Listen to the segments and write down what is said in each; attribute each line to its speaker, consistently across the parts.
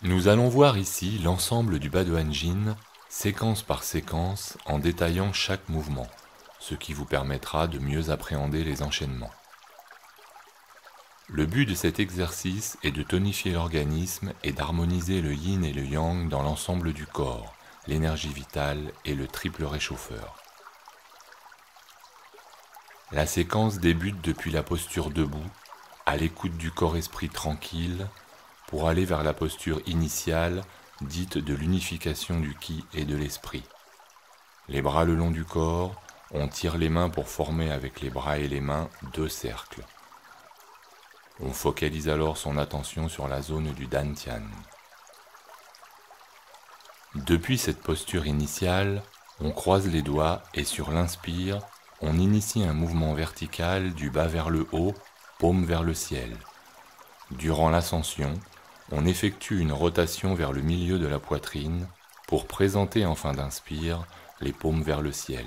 Speaker 1: Nous allons voir ici l'ensemble du Badoan Jin, séquence par séquence, en détaillant chaque mouvement, ce qui vous permettra de mieux appréhender les enchaînements. Le but de cet exercice est de tonifier l'organisme et d'harmoniser le yin et le yang dans l'ensemble du corps, l'énergie vitale et le triple réchauffeur. La séquence débute depuis la posture debout, à l'écoute du corps-esprit tranquille, pour aller vers la posture initiale, dite de l'unification du ki et de l'esprit. Les bras le long du corps, on tire les mains pour former avec les bras et les mains 2 cercles. On focalise alors son attention sur la zone du dantian. Depuis cette posture initiale, on croise les doigts et sur l'inspire, on initie un mouvement vertical du bas vers le haut, paume vers le ciel. Durant l'ascension, on effectue une rotation vers le milieu de la poitrine pour présenter en fin d'inspire les paumes vers le ciel.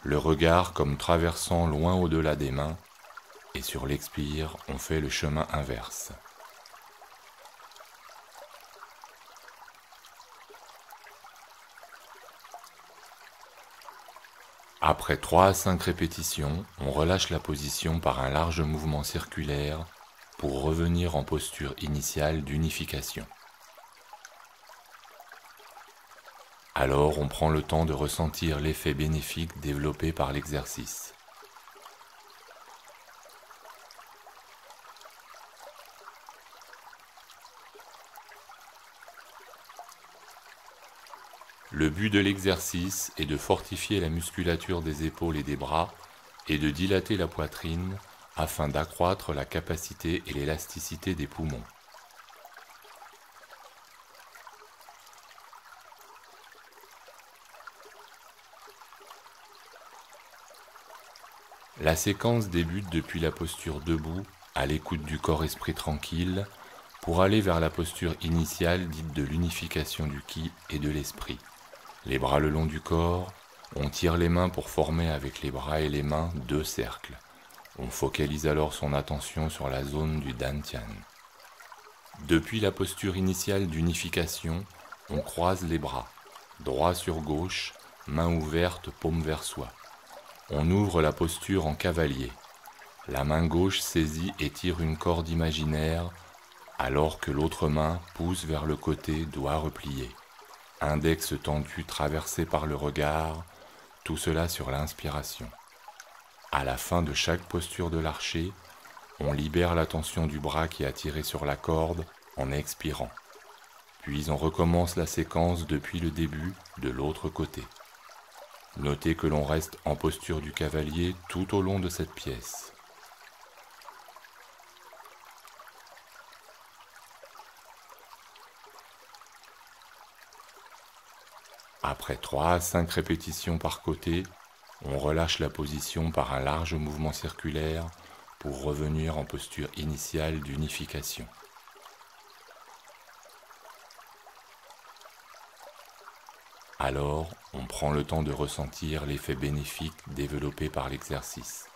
Speaker 1: Le regard comme traversant loin au-delà des mains, et sur l'expire, on fait le chemin inverse. Après 3 à 5 répétitions, on relâche la position par un large mouvement circulaire pour revenir en posture initiale d'unification. Alors on prend le temps de ressentir l'effet bénéfique développé par l'exercice. Le but de l'exercice est de fortifier la musculature des épaules et des bras et de dilater la poitrine afin d'accroître la capacité et l'élasticité des poumons. La séquence débute depuis la posture debout, à l'écoute du corps-esprit tranquille, pour aller vers la posture initiale dite de l'unification du ki et de l'esprit. Les bras le long du corps, on tire les mains pour former avec les bras et les mains 2 cercles. On focalise alors son attention sur la zone du dantian. Depuis la posture initiale d'unification, on croise les bras, droit sur gauche, main ouverte, paume vers soi. On ouvre la posture en cavalier. La main gauche saisit et tire une corde imaginaire, alors que l'autre main pousse vers le côté, doigt replié. Index tendu traversé par le regard, tout cela sur l'inspiration. À la fin de chaque posture de l'archer, on libère la tension du bras qui a tiré sur la corde en expirant. Puis on recommence la séquence depuis le début de l'autre côté. Notez que l'on reste en posture du cavalier tout au long de cette pièce. Après 3 à 5 répétitions par côté, on relâche la position par un large mouvement circulaire pour revenir en posture initiale d'unification. Alors, on prend le temps de ressentir l'effet bénéfique développé par l'exercice.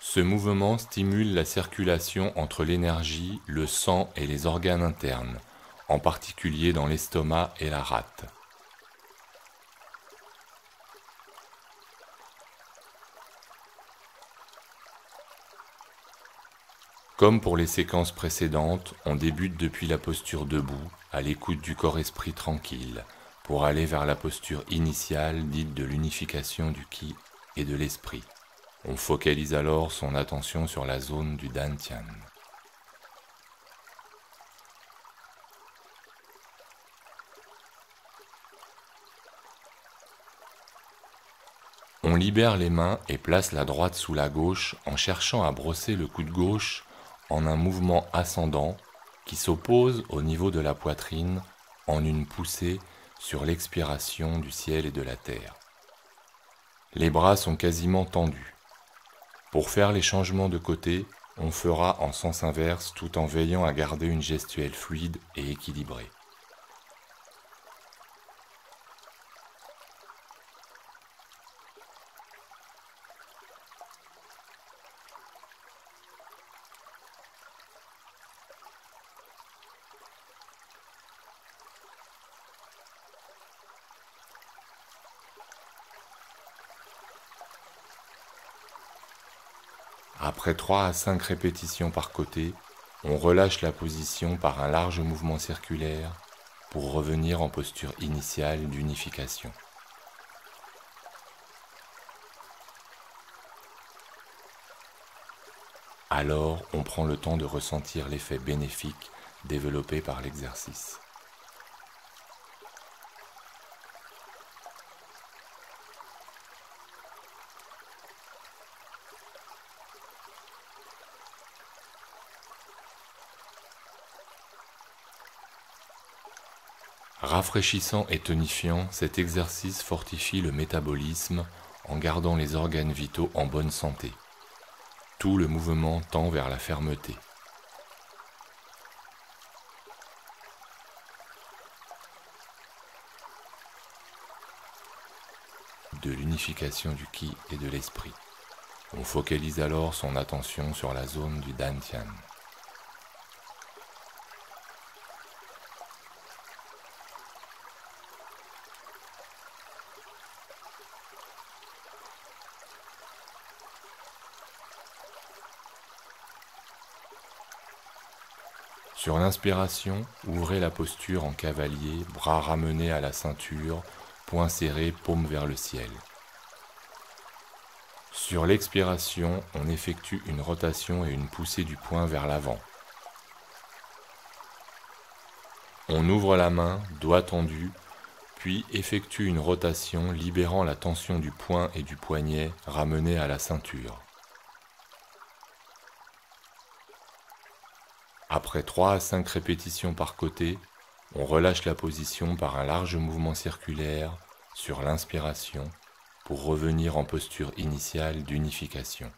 Speaker 1: Ce mouvement stimule la circulation entre l'énergie, le sang et les organes internes, en particulier dans l'estomac et la rate. Comme pour les séquences précédentes, on débute depuis la posture debout, à l'écoute du corps-esprit tranquille, pour aller vers la posture initiale dite de l'unification du ki et de l'esprit. On focalise alors son attention sur la zone du dantian. On libère les mains et place la droite sous la gauche en cherchant à brosser le coude gauche en un mouvement ascendant qui s'oppose au niveau de la poitrine en une poussée sur l'expiration du ciel et de la terre. Les bras sont quasiment tendus. Pour faire les changements de côté, on fera en sens inverse tout en veillant à garder une gestuelle fluide et équilibrée. Après 3 à 5 répétitions par côté, on relâche la position par un large mouvement circulaire pour revenir en posture initiale d'unification. Alors, on prend le temps de ressentir l'effet bénéfique développé par l'exercice. Rafraîchissant et tonifiant, cet exercice fortifie le métabolisme en gardant les organes vitaux en bonne santé. Tout le mouvement tend vers la fermeté. De l'unification du ki et de l'esprit. On focalise alors son attention sur la zone du dantian. Sur l'inspiration, ouvrez la posture en cavalier, bras ramenés à la ceinture, poings serrés, paumes vers le ciel. Sur l'expiration, on effectue une rotation et une poussée du poing vers l'avant. On ouvre la main, doigt tendu, puis effectue une rotation libérant la tension du poing et du poignet ramenés à la ceinture. Après 3 à 5 répétitions par côté, on relâche la position par un large mouvement circulaire sur l'inspiration pour revenir en posture initiale d'unification.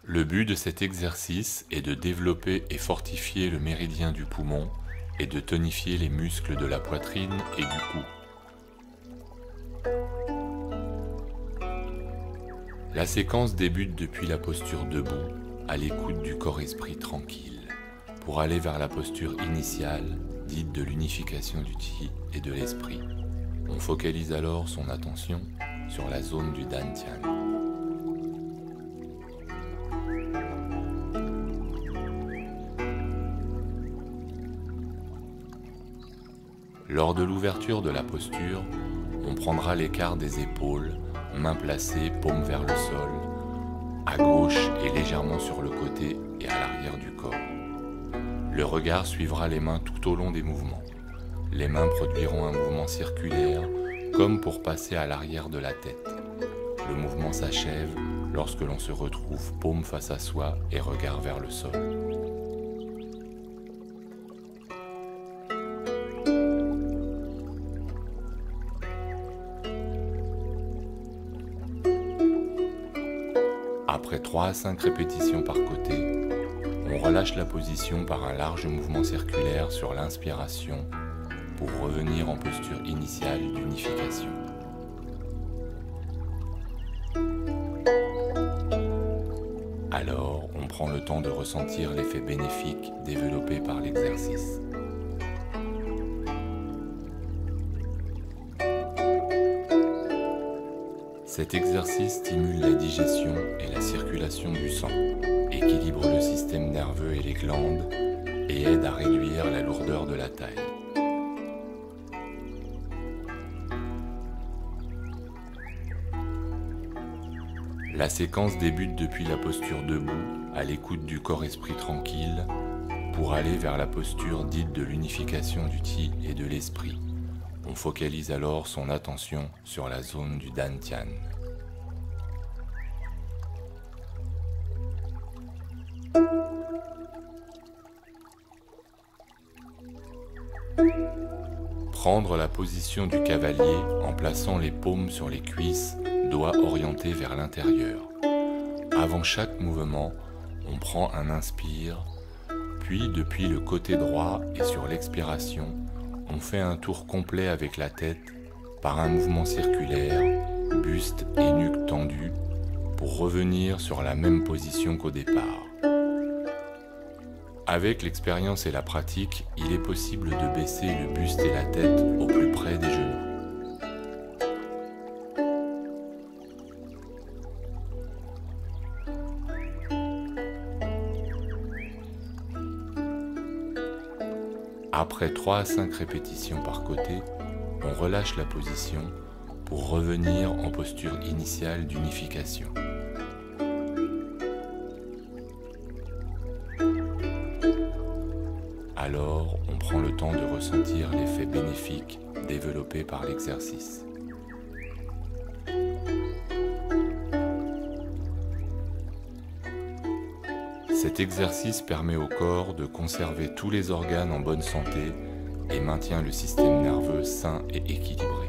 Speaker 1: Le but de cet exercice est de développer et fortifier le méridien du poumon et de tonifier les muscles de la poitrine et du cou. La séquence débute depuis la posture debout, à l'écoute du corps-esprit tranquille, pour aller vers la posture initiale, dite de l'unification du chi et de l'esprit. On focalise alors son attention sur la zone du dantian. Lors de l'ouverture de la posture, on prendra l'écart des épaules, mains placées, paumes vers le sol, à gauche et légèrement sur le côté et à l'arrière du corps. Le regard suivra les mains tout au long des mouvements. Les mains produiront un mouvement circulaire, comme pour passer à l'arrière de la tête. Le mouvement s'achève lorsque l'on se retrouve paume face à soi et regard vers le sol. Après 3 à 5 répétitions par côté, on relâche la position par un large mouvement circulaire sur l'inspiration pour revenir en posture initiale d'unification. Alors, on prend le temps de ressentir l'effet bénéfique développé par l'exercice. Cet exercice stimule la digestion et la circulation du sang, équilibre le système nerveux et les glandes et aide à réduire la lourdeur de la taille. La séquence débute depuis la posture debout, à l'écoute du corps-esprit tranquille, pour aller vers la posture dite de l'unification du chi et de l'esprit. On focalise alors son attention sur la zone du dantian. Prendre la position du cavalier en plaçant les paumes sur les cuisses, doigts orientés vers l'intérieur. Avant chaque mouvement, on prend un inspire, puis depuis le côté droit et sur l'expiration, on fait un tour complet avec la tête par un mouvement circulaire, buste et nuque tendus, pour revenir sur la même position qu'au départ. Avec l'expérience et la pratique, il est possible de baisser le buste et la tête au plus près des genoux. Après 3 à 5 répétitions par côté, on relâche la position pour revenir en posture initiale d'unification. Alors, on prend le temps de ressentir l'effet bénéfique développé par l'exercice. Cet exercice permet au corps de conserver tous les organes en bonne santé et maintient le système nerveux sain et équilibré.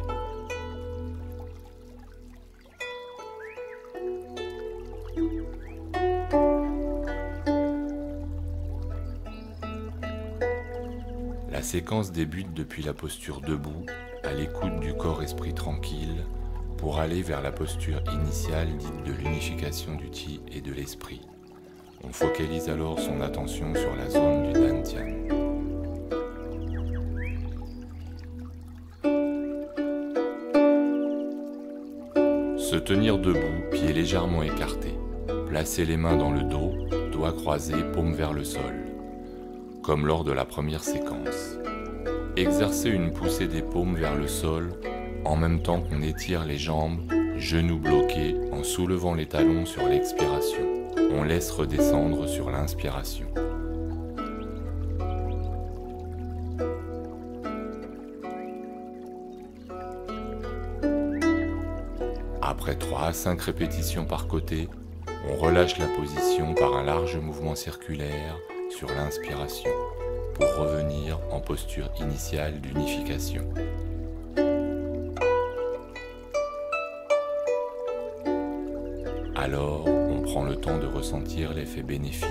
Speaker 1: La séquence débute depuis la posture debout, à l'écoute du corps-esprit tranquille, pour aller vers la posture initiale dite de l'unification du Qi et de l'esprit. On focalise alors son attention sur la zone du Dantian. Se tenir debout, pieds légèrement écartés. Placer les mains dans le dos, doigts croisés, paumes vers le sol, comme lors de la première séquence. Exercer une poussée des paumes vers le sol, en même temps qu'on étire les jambes, genoux bloqués, en soulevant les talons sur l'expiration. On laisse redescendre sur l'inspiration. Après 3 à 5 répétitions par côté, on relâche la position par un large mouvement circulaire sur l'inspiration pour revenir en posture initiale d'unification. Alors, on prend le temps de ressentir l'effet bénéfique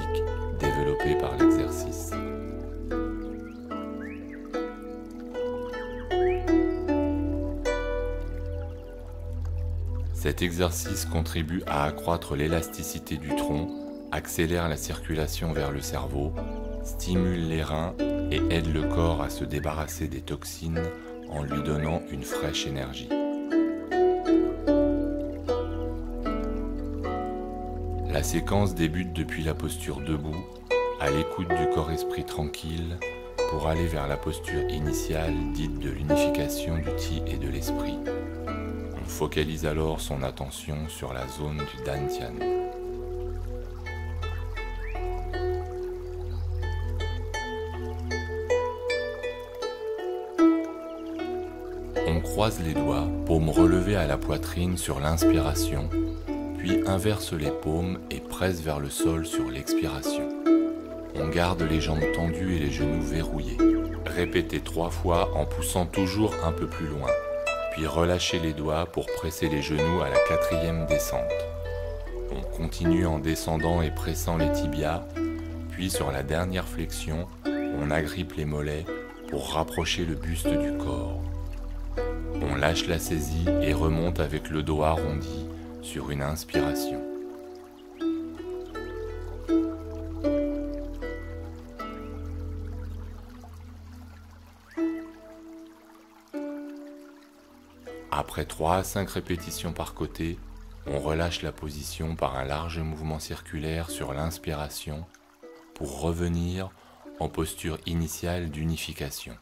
Speaker 1: développé par l'exercice. Cet exercice contribue à accroître l'élasticité du tronc, accélère la circulation vers le cerveau, stimule les reins et aide le corps à se débarrasser des toxines en lui donnant une fraîche énergie. La séquence débute depuis la posture debout, à l'écoute du corps-esprit tranquille, pour aller vers la posture initiale dite de l'unification du Qi et de l'esprit. On focalise alors son attention sur la zone du Dantian. On croise les doigts, paumes relevées à la poitrine sur l'inspiration, puis inverse les paumes et presse vers le sol sur l'expiration. On garde les jambes tendues et les genoux verrouillés. Répétez 3 fois en poussant toujours un peu plus loin, puis relâchez les doigts pour presser les genoux à la 4e descente. On continue en descendant et pressant les tibias, puis sur la dernière flexion, on agrippe les mollets pour rapprocher le buste du corps. On lâche la saisie et remonte avec le dos arrondi sur une inspiration. Après 3 à 5 répétitions par côté, on relâche la position par un large mouvement circulaire sur l'inspiration pour revenir en posture initiale d'unification.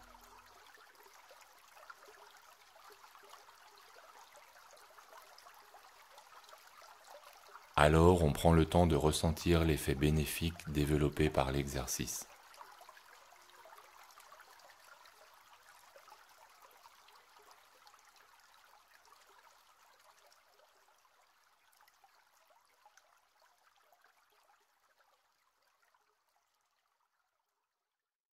Speaker 1: Alors on prend le temps de ressentir l'effet bénéfique développé par l'exercice.